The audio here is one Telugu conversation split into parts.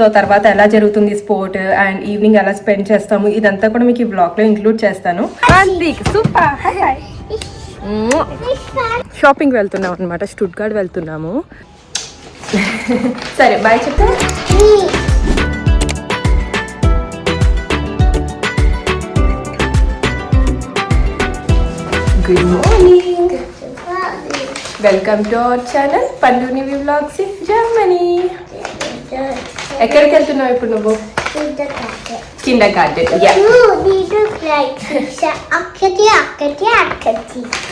సో తర్వాత ఎలా జరుగుతుంది స్పోర్ట్ అండ్ ఈవినింగ్ ఎలా స్పెండ్ చేస్తాము ఇదంతా కూడా మీకు ఈ బ్లాగ్లో ఇంక్లూడ్ చేస్తాను. సూపర్ షాపింగ్ వెళ్తున్నాం అనమాట, స్టుట్గార్ట్ వెళ్తున్నాము. సరే బాయ్ చెప్తా. Good morning, welcome to our channel పండు నివి వ్లాగ్స్ ఇన్ జర్మనీ. ఎక్కడికి వెళ్తున్నావు ఇప్పుడు నువ్వు? Kinder garden.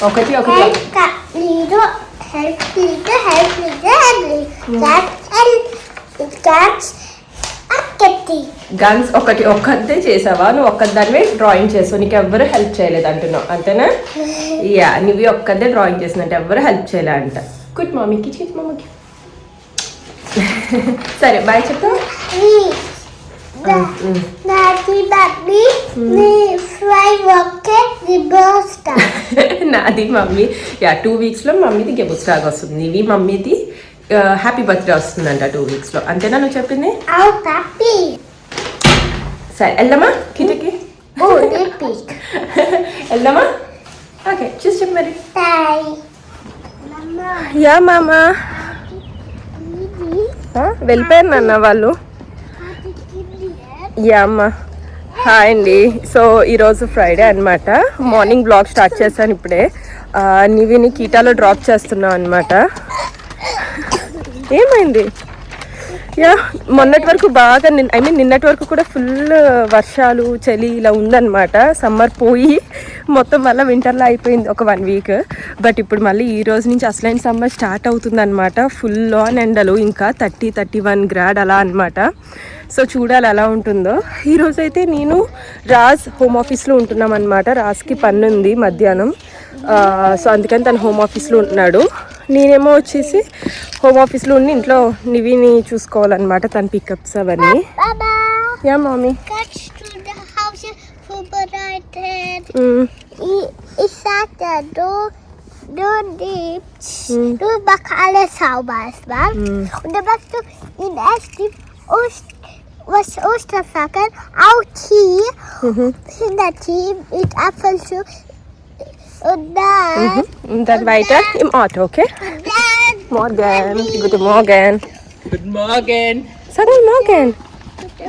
ఒకటి గన్స్ ఒక్కతే చేసావా నువ్వు? ఒక్కదానివే డ్రాయింగ్ చేసావు, నీకు ఎవ్వరు హెల్ప్ చేయలేదు అంటున్నావు అంతేనా? యా, నువ్వు ఒక్కదే డ్రాయింగ్ చేసినట్టు ఎవ్వరు హెల్ప్ చేయలే అంట. గుడ్ మమ్మీకి చిట్ మమ్మీకి. సరే బాయ్ చెప్తా. నాది మమ్మీ 2 weeksలో మమ్మీది గెబుస్టాగ్ వస్తుంది, ఇవి మమ్మీది హ్యాపీ బర్త్డే వస్తుందంట 2 weeksలో అంతేనా నువ్వు చెప్పింది? సరే వెళ్దామా కిటికీ? వెళ్దామా? ఓకే చూసి చెప్పు మరి. యా మామా వెళ్ళిపోయారు నాన్న వాళ్ళు. యా అమ్మ హాయ్ అండి. సో ఈరోజు ఫ్రైడే అనమాట, మార్నింగ్ బ్లాగ్ స్టార్ట్ చేశాను ఇప్పుడే. నివిని కీటాలో డ్రాప్ చేస్తున్నాం అనమాట. ఏమైంది? యా మొన్నటి వరకు బాగా నిన్నటి వరకు కూడా ఫుల్ వర్షాలు చలి ఇలా ఉందన్నమాట. సమ్మర్ పోయి మొత్తం మళ్ళీ వింటర్లో అయిపోయింది ఒక 1 week. బట్ ఇప్పుడు మళ్ళీ ఈ రోజు నుంచి అసలైన సమ్మర్ స్టార్ట్ అవుతుంది అనమాట. ఫుల్ ఆన్ ఎండలు, ఇంకా 30-31 grad అలా అనమాట. సో చూడాలి ఎలా ఉంటుందో. ఈరోజు అయితే నేను రాజ్ హోమ్ ఆఫీస్లో ఉంటున్నాం అనమాట. రాజ్కి పని ఉంది మధ్యాహ్నం, సో అందుకని తను హోమ్ ఆఫీస్లో ఉంటున్నాడు. నేనేమో వచ్చేసి హోమ్ ఆఫీస్లో ఉండి ఇంట్లో నివిని చూసుకోవాలన్నమాట, తన పికప్స్ అవన్నీ. Yeah mummy. Ich sagte, du machst alles sauber, wa? Und dann machst du in erst die Osterfackeln auch hier hinter Team mit Apfelschuh und dann weiter im Auto, okay? Morgen. Guten Morgen. Guten Morgen. Sag mal morgen.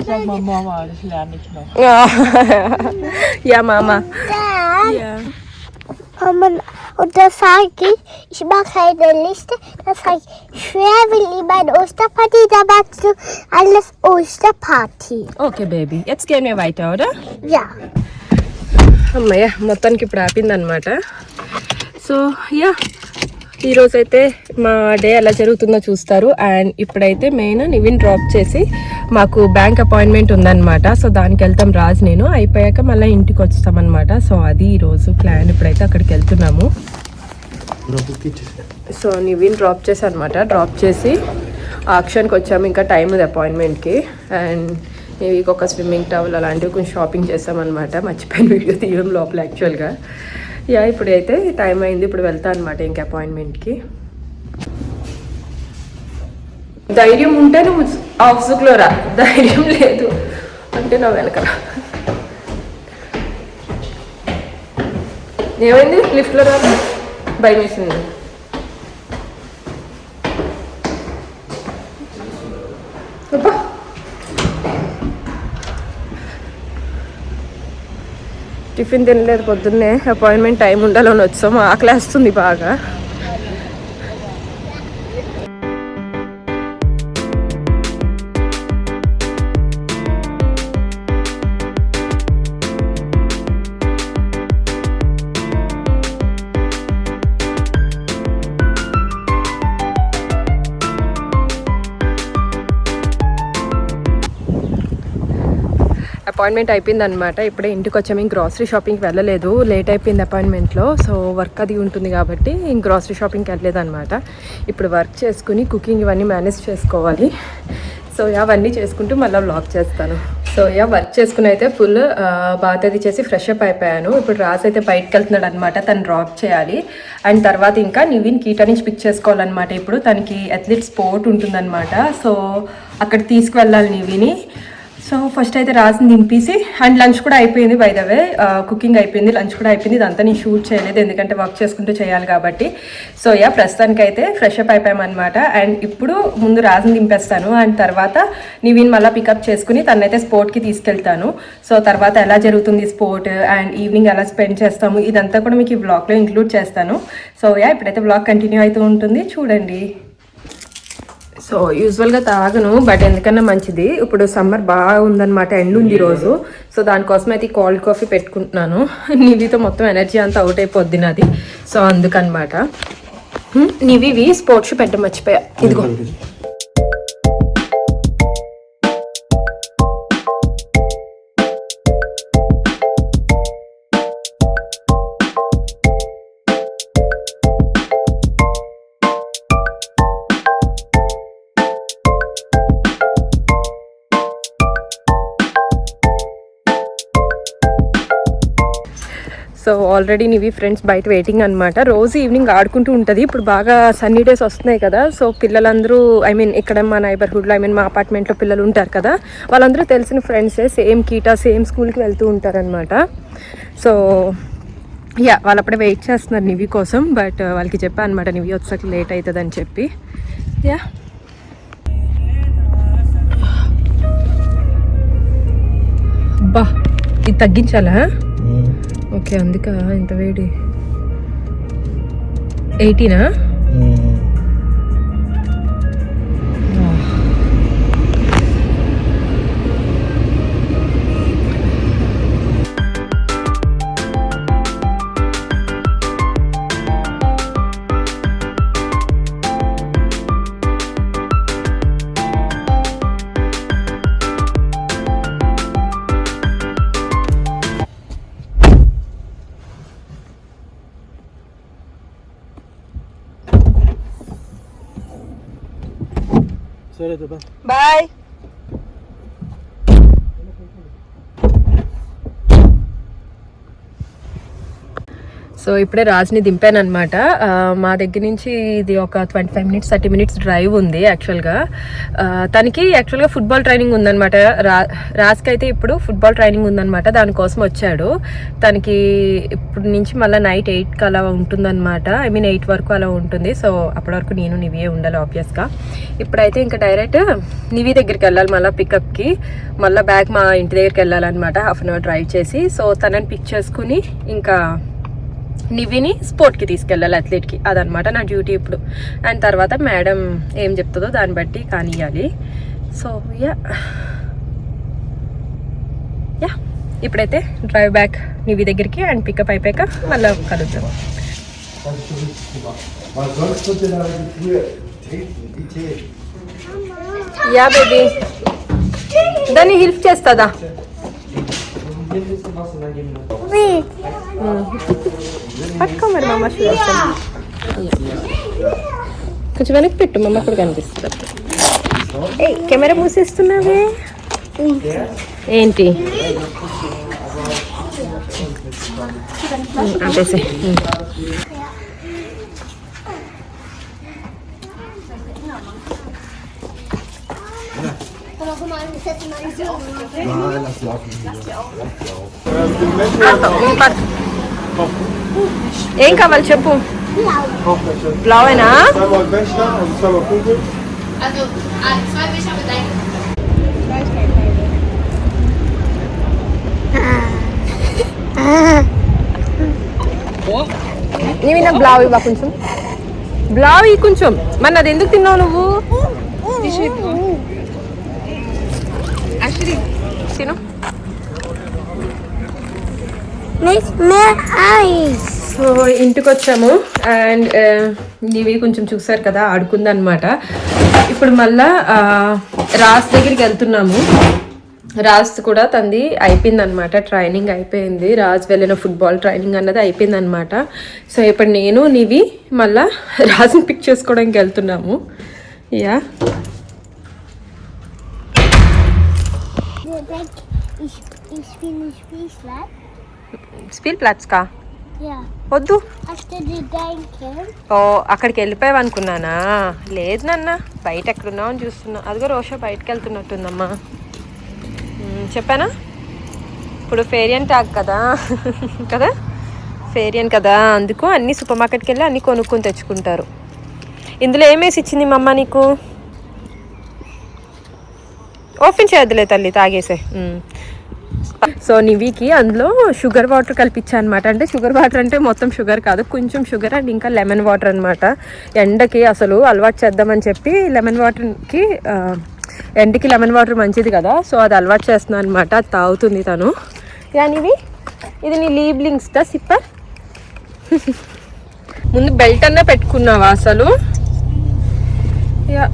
Sag mal Mama, das lerne ich noch. Ja, Mama. Ja. Und da sage ich mache eine Liste, da sage ich, schwer will in meine Osterparty, da machst du alles Osterparty. Okay, Baby. Jetzt gehen wir weiter, oder? Ja. అమ్మయ్య మొత్తానికి ఇప్పుడు ఆపిందనమాట. సో యా ఈరోజైతే మా డే ఎలా జరుగుతుందో చూస్తారు. అండ్ ఇప్పుడైతే మెయిన్ నివిన్ డ్రాప్ చేసి మాకు బ్యాంక్ అపాయింట్మెంట్ ఉందన్నమాట. సో దానికి వెళ్తాం రాజ్ నేను, అయిపోయాక మళ్ళీ ఇంటికి వస్తామన్నమాట. సో అది ఈరోజు ప్లాన్. ఇప్పుడైతే అక్కడికి వెళ్తున్నాము. సో నివిన్ డ్రాప్ చేసి అనమాట, డ్రాప్ చేసి ఆక్షన్కి వచ్చాము. ఇంకా టైం ఉంది అపాయింట్మెంట్కి. అండ్ ఇవి ఒక స్విమ్మింగ్ టవల్ అలాంటివి కొంచెం షాపింగ్ చేసామన్నమాట. మర్చిపోయిన వీడియో తీయడం లోపల యాక్చువల్గా. యా ఇప్పుడైతే టైం అయింది, ఇప్పుడు వెళ్తా అనమాట ఇంకా అపాయింట్మెంట్కి. ధైర్యం ఉంటే నువ్వు ఆఫీసులో రా, ధైర్యం లేదు అంటే నా వెనక. ఏమైంది లిఫ్ట్లో రా? భయం వేసింది. టిఫిన్ తినలేదు పొద్దున్నే, అపాయింట్మెంట్ టైం ఉండాలని వచ్చాము. ఆకలి వేస్తుంది బాగా. అపాయింట్మెంట్ అయిపోయింది అనమాట. ఇప్పుడే ఇంటికి వచ్చాము. ఇంక గ్రాసరీ షాపింగ్కి వెళ్ళలేదు, లేట్ అయిపోయింది అపాయింట్మెంట్లో. సో వర్క్ అది ఉంటుంది కాబట్టి ఇంక గ్రాసరీ షాపింగ్కి వెళ్ళలేదు అనమాట. ఇప్పుడు వర్క్ చేసుకుని కుకింగ్ ఇవన్నీ మేనేజ్ చేసుకోవాలి. సో అవన్నీ చేసుకుంటూ మళ్ళీ వ్లాగ్ చేస్తాను. సో సో యా వర్క్ చేసుకుని అయితే ఫుల్ బాత్ అది చేసి ఫ్రెష్ అప్ అయిపోయాను. ఇప్పుడు రాజ్ అయితే బయటకు వెళ్తున్నాడు అనమాట, తను డ్రాప్ చేయాలి. అండ్ తర్వాత ఇంకా నివిన్ కీటా నుంచి పిక్ చేసుకోవాలన్నమాట. ఇప్పుడు తనకి అథ్లెట్ స్పోర్ట్ ఉంటుందన్నమాట, సో అక్కడ తీసుకువెళ్ళాలి నివిని. సో ఫస్ట్ అయితే రాజ్ని దింపేసి, అండ్ లంచ్ కూడా అయిపోయింది, బై ద వే కుకింగ్ అయిపోయింది, లంచ్ కూడా అయిపోయింది. ఇదంతా నేను షూట్ చేయలేదు ఎందుకంటే వర్క్ చేసుకుంటూ చేయాలి కాబట్టి. సో యా ప్రస్తుతానికి అయితే ఫ్రెష్ అప్ అయిపోయామన్నమాట. అండ్ ఇప్పుడు ముందు రాజ్ని దింపేస్తాను, అండ్ తర్వాత నివిన్ మళ్ళీ పికప్ చేసుకుని తనైతే స్పోర్ట్కి తీసుకెళ్తాను. సో తర్వాత ఎలా జరుగుతుంది స్పోర్ట్ అండ్ ఈవినింగ్ ఎలా స్పెండ్ చేస్తాము ఇదంతా కూడా మీకు ఈ వ్లాగ్లో ఇంక్లూడ్ చేస్తాను. సో యా ఇప్పుడైతే వ్లాగ్ కంటిన్యూ అవుతూ ఉంటుంది, చూడండి. సో యూజువల్గా తాగను, బట్ ఎందుకన్నా మంచిది. ఇప్పుడు సమ్మర్ బాగా ఉందన్నమాట, ఎండ్ ఉంది ఈరోజు. సో దానికోసం అయితే కోల్డ్ కాఫీ పెట్టుకుంటున్నాను. నివితో మొత్తం ఎనర్జీ అంతా అవుట్ అయిపోద్ది నాది, సో అందుకనమాట. నివివి స్పోర్ట్స్ షూ పెట్టడం మర్చిపోయా, ఇదిగో. సో ఆల్రెడీ నివి ఫ్రెండ్స్ బయట వెయిటింగ్ అనమాట. రోజు ఈవినింగ్ ఆడుకుంటూ ఉంటుంది. ఇప్పుడు బాగా సన్నీ డేస్ వస్తున్నాయి కదా, సో పిల్లలందరూ ఇక్కడ మా నైబర్హుడ్లో మా అపార్ట్మెంట్లో పిల్లలు ఉంటారు కదా, వాళ్ళందరూ తెలిసిన ఫ్రెండ్సే, సేమ్ కీటా సేమ్ స్కూల్కి వెళ్తూ ఉంటారనమాట. సో యా వాళ్ళు అప్పుడే వెయిట్ చేస్తున్నారు నివి కోసం, బట్ వాళ్ళకి చెప్పా అనమాట నివి వచ్చాక లేట్ అవుతుంది అని చెప్పి. యా బా ఇది తగ్గించాలా? ఓకే, అందుక ఇంత వేడి. 18ఆ? బాయ్. సో ఇప్పుడే రాజ్ని దింపాను అనమాట. మా దగ్గర నుంచి ఇది ఒక 25 minutes 30 minutes డ్రైవ్ ఉంది. యాక్చువల్గా తనకి ఫుట్బాల్ ట్రైనింగ్ ఉందన్నమాట. రాజ్కి అయితే ఇప్పుడు ఫుట్బాల్ ట్రైనింగ్ ఉందన్నమాట, దానికోసం వచ్చాడు. తనకి ఇప్పుడు నుంచి మళ్ళీ నైట్ 8కి అలా ఉంటుందన్నమాట, 8 వరకు అలా ఉంటుంది. సో అప్పటి వరకు నేను నివియే ఉండాలి ఆబ్వియస్గా. ఇప్పుడైతే ఇంకా డైరెక్ట్ నివి దగ్గరికి వెళ్ళాలి, మళ్ళీ పికప్కి. మళ్ళీ బ్యాక్ మా ఇంటి దగ్గరికి వెళ్ళాలన్నమాట, ½ an hour డ్రైవ్ చేసి. సో తనని పిక్ చేసుకుని ఇంకా నివిని స్పోర్ట్కి తీసుకెళ్ళాలి, అథ్లెట్కి. అదనమాట నా డ్యూటీ ఇప్పుడు. అండ్ తర్వాత మేడం ఏం చెప్తుందో దాన్ని బట్టి కానియాలి. సో యా ఇప్పుడైతే డ్రైవ్ బ్యాక్ నివి దగ్గరికి అండ్ పికప్ అయిపోయాక మళ్ళీ కలుద్దాం. యా బేబీ దాన్ని హెల్ప్ చేస్తుందా? పట్టుకో మరి, మమ్మ కొంచెం వెనక్కి పెట్టు, మమ్మ కూడా కనిపిస్తుంది. ఏ కెమెరా మూసేస్తున్నావే ఏంటి? అంతేసే. ఏం కావాలి చెప్పు. బ్లౌవేనా? నీవి నా బ్లౌ ఇవ్వ కొంచెం, బ్లౌ ఇవి కొంచెం. మరి అది ఎందుకు తిన్నావు నువ్వు? తిను. సో ఇంటికి వచ్చాము అండ్ ఇవి కొంచెం చూసారు కదా, ఆడుకుందనమాట. ఇప్పుడు మళ్ళా రాజ్ దగ్గరికి వెళ్తున్నాము. రాజ్ కూడా తంది అయిపోయింది అనమాట, ట్రైనింగ్ అయిపోయింది. రాజ్ వెళ్ళిన ఫుట్బాల్ ట్రైనింగ్ అన్నది అయిపోయింది అనమాట. సో ఇప్పుడు నేను నివి మళ్ళా రాజ్ని పిక్ చేసుకోవడానికి వెళ్తున్నాము. Yeah Ich will nicht Spielplatz. Spill కా Ja. వద్దు. Hast du die denken? ఓ అక్కడికి వెళ్ళిపోయావు అనుకున్నానా? లేదు నాన్న, బయట ఎక్కడున్నావు అని చూస్తున్నా. అదిగో రోషా బయటకు వెళ్తున్నట్టుందమ్మా. చెప్పానా? ఇప్పుడు ఫేరియన్ టాగ్ కదా కదా ఫేరియన్ కదా, అందుకు అన్ని సూపర్ మార్కెట్కి వెళ్ళి అన్నీ కొనుక్కొని తెచ్చుకుంటారు. ఇందులో ఏమేసి ఇచ్చింది మా అమ్మ నీకు? ఓపెన్ చేయొద్దులే తల్లి, తాగేసే. సో నివికి అందులో షుగర్ వాటర్ కలిపించా అనమాట. అంటే షుగర్ వాటర్ అంటే మొత్తం షుగర్ కాదు, కొంచెం షుగర్ అండ్ ఇంకా లెమన్ వాటర్ అనమాట. ఎండకి అసలు అలవాటు చేద్దామని చెప్పి లెమన్ వాటర్కి, ఎండకి లెమన్ వాటర్ మంచిది కదా, సో అది అలవాటు చేస్తున్నాను అనమాట. అది తాగుతుంది తను. యా నివి, ఇది నీ లీబ్లింగ్స్ దా సిప్పర్. ముందు బెల్ట్ అన్నా పెట్టుకున్నావా అసలు? యా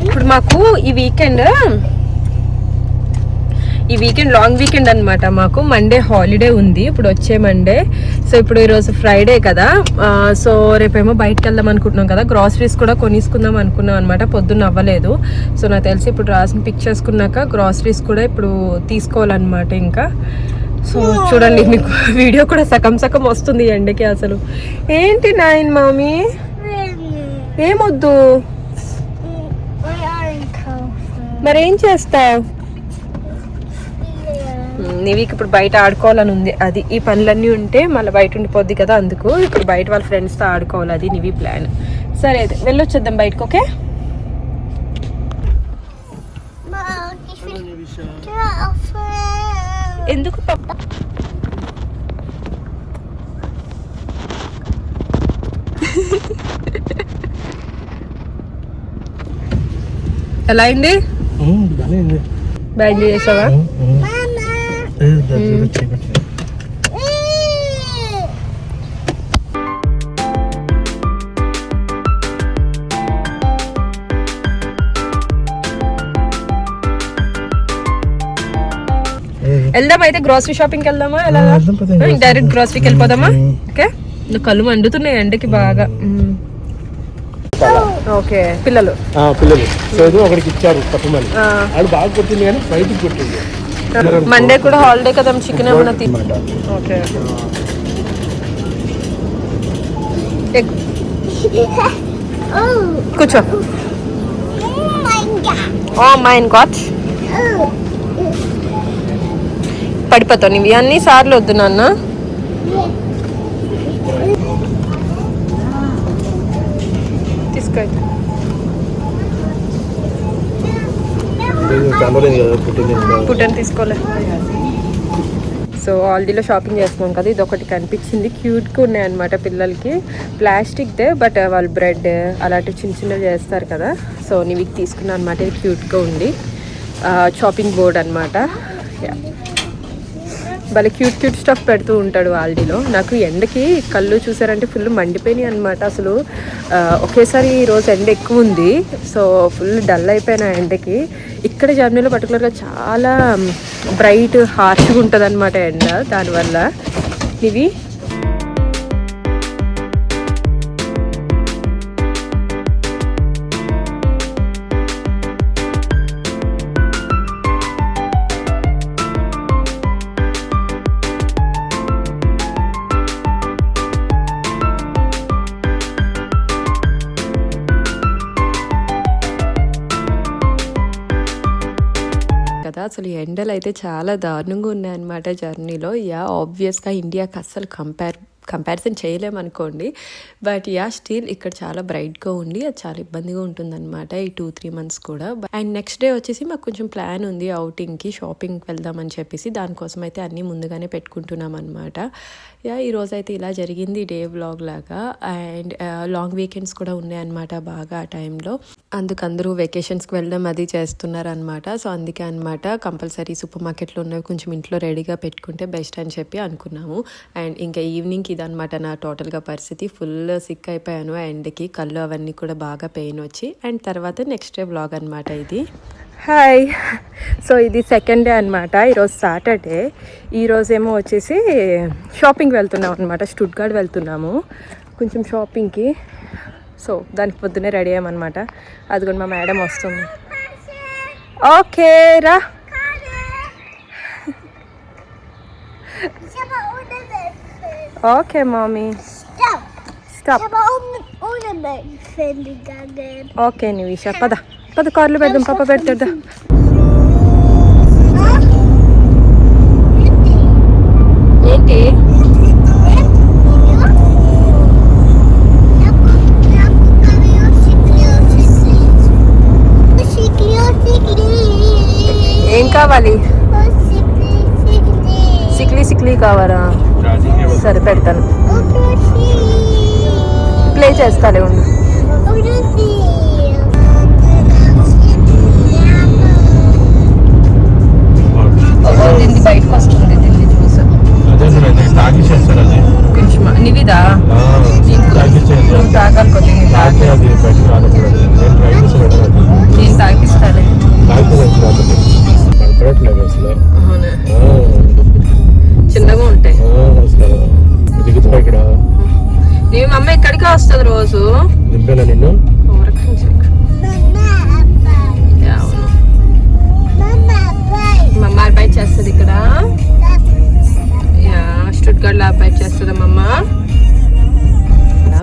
ఇప్పుడు మాకు ఈ వీకెండ్ లాంగ్ వీకెండ్ అనమాట. మాకు మండే హాలిడే ఉంది, ఇప్పుడు వచ్చే మండే. సో ఇప్పుడు ఈరోజు ఫ్రైడే కదా, సో రేపేమో బయటకు వెళ్దాం అనుకుంటున్నాం కదా. గ్రాసరీస్ కూడా కొనిసుకుందాం అనుకున్నాం అనమాట. పొద్దున్న అవ్వలేదు. సో నాకు తెలిసి ఇప్పుడు రాసిన పిక్ చేసుకున్నాక గ్రాసరీస్ కూడా ఇప్పుడు తీసుకోవాలన్నమాట. ఇంకా సో చూడండి, మీకు వీడియో కూడా సగం వస్తుంది ఎండకి అసలు. ఏంటి నాయన్ మామీ, ఏమొద్దు మరేం చేస్తావు? నివికి ఇప్పుడు బయట ఆడుకోవాలని ఉంది. అది ఈ పనులన్నీ ఉంటే మళ్ళీ బయట ఉండిపోద్ది కదా, అందుకు ఇప్పుడు బయట వాళ్ళ ఫ్రెండ్స్తో ఆడుకోవాలి. అది నివి ప్లాన్. సరే అయితే వెళ్ళొచ్చేద్దాం బయటకు. ఓకే, ఎందుకు ఎలా అయింది? బాగా ఎంజాయ్ చేసావా? వెళ్దాం అయితే, గ్రోసరీ షాపింగ్కి వెళ్దామా? ఎలా డైరెక్ట్ గ్రోసరీకి వెళ్ళిపోదామా? ఓకే, కళ్ళు మండుతున్నాయి ఎండకి బాగా. ఓకే, పిల్లలు ఒకడికి ఇచ్చారు తప్పమని, అది బాగా కొట్టింది కానీ బయటికి కొట్టింది. మండే కూడా హాలిడే కదా, చికెన్ ఏమన్నా తిన్నా. ఓకే, కూర్చో. ఓ మైన్ గాడ్, పడిపోతావు నీవి అన్ని సార్లు. వద్దు నాన్న, తీసుకో. పుట్టని తీసుకోలే. సో ఆల్డీలో షాపింగ్ చేస్తున్నాం కదా, ఇది ఒకటి కనిపించింది. క్యూట్గా ఉన్నాయి అనమాట పిల్లలకి. ప్లాస్టిక్దే, బట్ వాళ్ళు బ్రెడ్ అలాంటివి చిన్న చిన్నవి చేస్తారు కదా. సో నీవికి తీసుకున్నాను అనమాట. ఇది క్యూట్గా ఉంది. షాపింగ్ బోర్డ్ అనమాట. భలే క్యూట్ స్టఫ్ పెడుతూ ఉంటాడు ఆల్డీలో. నాకు ఎండకి కళ్ళు చూసారంటే ఫుల్ మండిపోయినాయి అనమాట. అసలు ఒకేసారి ఈరోజు ఎండ ఎక్కువ ఉంది, సో ఫుల్ డల్ అయిపోయినా ఎండకి. ఇక్కడ జర్నీలో పర్టికులర్గా చాలా బ్రైట్ హార్ష్గా ఉంటుంది అనమాట ఎండ. దానివల్ల ఇవి కదా. అసలు ఎండలు అయితే చాలా దారుణంగా ఉన్నాయన్నమాట జర్నీలో. ఆబ్వియస్గా ఇండియాకి అస్సలు కంపారిజన్ చేయలేమనుకోండి. బట్ స్టిల్ ఇక్కడ చాలా బ్రైట్గా ఉండి అది చాలా ఇబ్బందిగా ఉంటుందన్నమాట ఈ 2-3 months కూడా. అండ్ నెక్స్ట్ డే వచ్చేసి మాకు కొంచెం ప్లాన్ ఉంది అవుటింగ్కి, షాపింగ్కి వెళ్దామని చెప్పేసి. దానికోసం అయితే అన్నీ ముందుగానే పెట్టుకుంటున్నాం అనమాట. ఈరోజు అయితే ఇలా జరిగింది డే వ్లాగ్ లాగా. అండ్ లాంగ్ వీకెండ్స్ కూడా ఉన్నాయన్నమాట బాగా ఆ టైంలో. అందుకందరూ వెకేషన్స్కి వెళ్ళడం అది చేస్తున్నారు అనమాట. సో అందుకే అనమాట కంపల్సరీ సూపర్ మార్కెట్లో ఉన్నవి కొంచెం ఇంట్లో రెడీగా పెట్టుకుంటే బెస్ట్ అని చెప్పి అనుకున్నాము. అండ్ ఇంకా ఈవినింగ్కి ఇదనమాట నా టోటల్గా పరిస్థితి. ఫుల్ సిక్ అయిపోయాను ఎండకి, కళ్ళు అవన్నీ కూడా బాగా పెయిన్ వచ్చి. అండ్ తర్వాత నెక్స్ట్ డే వ్లాగ్ అనమాట ఇది. హాయ్, సో ఇది సెకండ్ డే అనమాట. ఈరోజు సాటర్డే. ఈరోజేమో వచ్చేసి షాపింగ్ వెళ్తున్నాం అనమాట. స్టుట్గార్ట్ వెళ్తున్నాము కొంచెం షాపింగ్కి. సో దానికి పొద్దున్నే రెడీ అయ్యామన్నమాట. అది కూడా మా మేడం వస్తుంది. ఓకే రా, Ich habe ohne ఓకే మామీ Stopp. Stop Ich habe ohne Fan gegangen. Okay నివిష పద పద కార్లో పెడదాం పాప పెడతా ఏంటి ఏం కావాలి సిక్లీ కావాలా సరే పెడతాను ప్లే చేస్తాలే ఉండు దీన్ని బయటకు వస్తుంది దీన్ని జ్యూస్ కొంచెం నివిదా నువ్వు తాగాలి కొద్దిగా నేను తాగిస్తాలే అవునా చిన్నగా ఉంటాయి ఇక్కడ నీ అమ్మ ఇక్కడికే వస్తుంది రోజు దింపేనా నిన్ను అవును మా అమ్మ అబ్బాయి చేస్తుంది ఇక్కడ స్టుట్గర్ట్ లో అబ్బాయి చేస్తుంది మా అమ్మ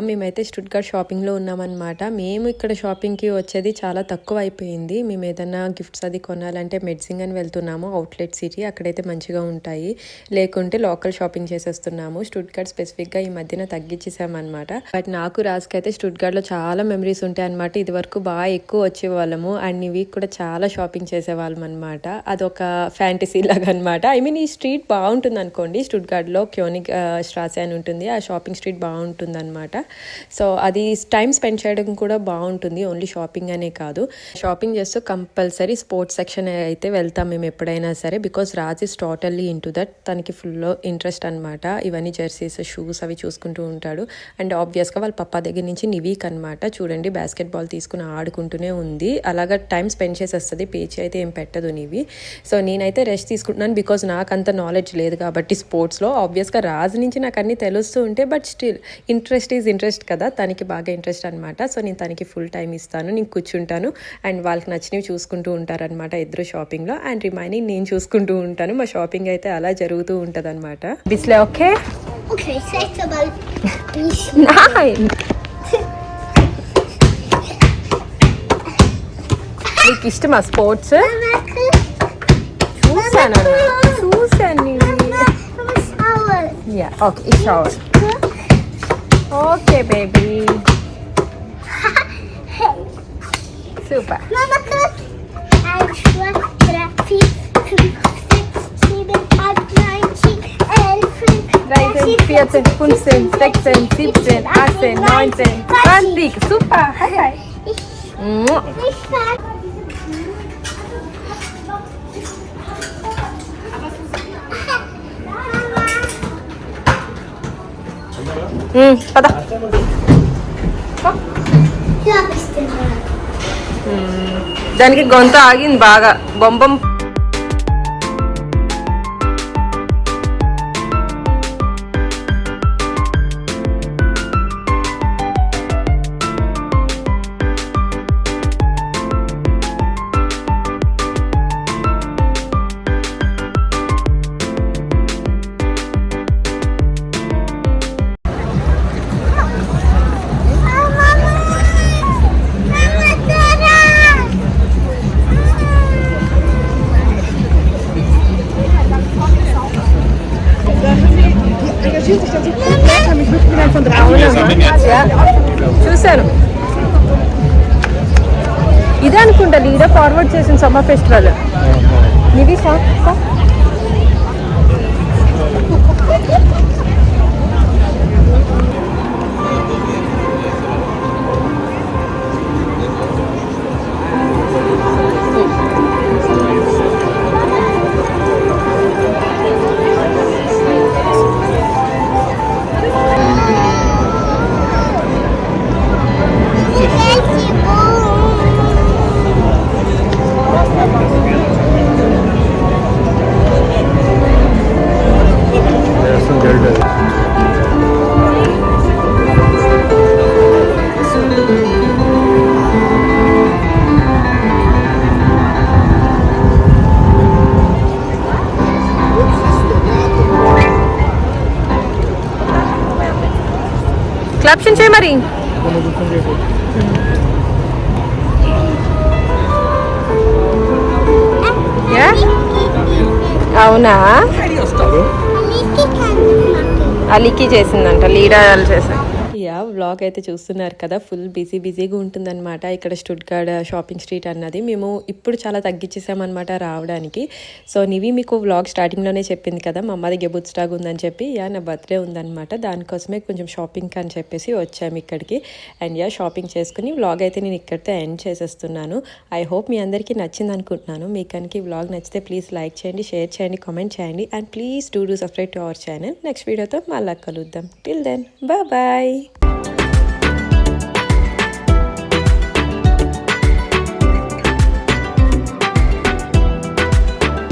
మేమైతే స్టుట్గర్ట్ షాపింగ్లో ఉన్నామన్నమాట. మేము ఇక్కడ షాపింగ్కి వచ్చేది చాలా తక్కువ అయిపోయింది. మేము ఏదైనా గిఫ్ట్స్ అది కొనాలంటే మెడ్సింగ్ అని వెళ్తున్నాము, అవుట్లెట్ సిటీ, అక్కడైతే మంచిగా ఉంటాయి. లేకుంటే లోకల్ షాపింగ్ చేసేస్తున్నాము. స్టుట్గర్ట్ స్పెసిఫిక్గా ఈ మధ్యన తగ్గించేసామన్నమాట. బట్ నాకు రాజుకైతే స్టుట్గర్ట్లో చాలా మెమరీస్ ఉంటాయి అనమాట. ఇది వరకు బాగా ఎక్కువ వచ్చేవాళ్ళము అండ్ ఈ వీక్ కూడా చాలా షాపింగ్ చేసేవాళ్ళం అనమాట. అదొక ఫ్యాంటసీ లాగా అనమాట. ఐ మీన్ ఈ స్ట్రీట్ బాగుంటుంది అనుకోండి. స్టుట్గర్ట్లో క్యోనిగ్ స్ట్రాసే అని ఉంటుంది, ఆ షాపింగ్ స్ట్రీట్ బాగుంటుంది అనమాట. సో అది టైం స్పెండ్ చేయడం కూడా బాగుంటుంది, ఓన్లీ షాపింగ్ అనే కాదు. షాపింగ్ చేస్తూ కంపల్సరీ స్పోర్ట్స్ సెక్షన్ అయితే వెళ్తాం మేము ఎప్పుడైనా సరే, because Raj is totally in to that. తనకి ఫుల్ ఇంట్రెస్ట్ అనమాట. ఇవన్నీ జెర్సీస్, షూస్ అవి చూసుకుంటూ ఉంటాడు. అండ్ ఆబ్వియస్గా వాళ్ళ పప్పా దగ్గర నుంచి నివీక్ అనమాట. చూడండి బాస్కెట్ బాల్ తీసుకుని ఆడుకుంటూనే ఉంది. అలాగా టైం స్పెండ్ చేసేస్తుంది. పేచి అయితే ఏం పెట్టదు నివి. సో నేనైతే రెస్ట్ తీసుకుంటున్నాను, బికాజ్ నాకు అంత నాలెడ్జ్ లేదు కాబట్టి స్పోర్ట్స్లో. ఆబ్వియస్గా రాజ్ నుంచి నాకు అన్నీ తెలుస్తూ ఉంటే, but still interest is interest కదా, తనకి బాగా ఇంట్రెస్ట్ అనమాట. సో నేను తనకి ఫుల్ టైం ఇస్తాను, నేను కూర్చుంటాను అండ్ వాళ్ళకి నచ్చినవి చూసుకుంటూ ఉంటారనమాట ఇద్దరు షాపింగ్లో. అండ్ రిమైనింగ్ నేను చూసుకుంటూ ఉంటాను. మా షాపింగ్ అయితే అలా జరుగుతూ ఉంటుంది అనమాట. బిస్లే ఓకే Okay, zeg maar. నీకు ఇష్టమా స్పోర్ట్స్? చూసాను యా ఓకే ఈ shower okay baby super. Mama, guck. 1, 2, 3, 4, 5, 6, 7, 8, 9, 10, 11, 13, 14, 15, 16, 17, 18, 19, 20. Super. Hi. పద. దానికి గొంతు ఆగింది బాగా. బొంబం చూశాను. ఇదే అనుకుంటా లీడర్ ఫార్వర్డ్ చేసిన సమ్మర్ ఫెస్టివల్. ఇది క్లాప్షన్ చేయి మరి. అవునా, అలీకి చేసిందంట, లీడాలు చేశారు. యా, వ్లాగ్ అయితే చూస్తున్నారు కదా, ఫుల్ బిజీగా ఉంటుందన్నమాట ఇక్కడ స్టుట్గార్డ్ షాపింగ్ స్ట్రీట్ అన్నది. మేము ఇప్పుడు చాలా తగ్గించేసామన్నమాట రావడానికి. సో నివి మీకు వ్లాగ్ స్టార్టింగ్లోనే చెప్పింది కదా, మా అమ్మది గెబుత్స్టాగ్ ఉందని చెప్పి. యా, నా బర్త్డే ఉందన్నమాట, దానికోసమే కొంచెం షాపింగ్ అని చెప్పేసి వచ్చాము ఇక్కడికి. అండ్ యా, షాపింగ్ చేసుకుని వ్లాగ్ అయితే నేను ఇక్కడితో ఎండ్ చేసేస్తున్నాను. ఐ హోప్ మీ అందరికీ నచ్చింది అనుకుంటున్నాను. మీకు కనుక ఈ వ్లాగ్ నచ్చితే ప్లీజ్ లైక్ చేయండి, షేర్ చేయండి, కామెంట్ చేయండి. And please do subscribe to our channel. Next వీడియోతో మళ్ళీ కలుద్దాం. Till then, bye.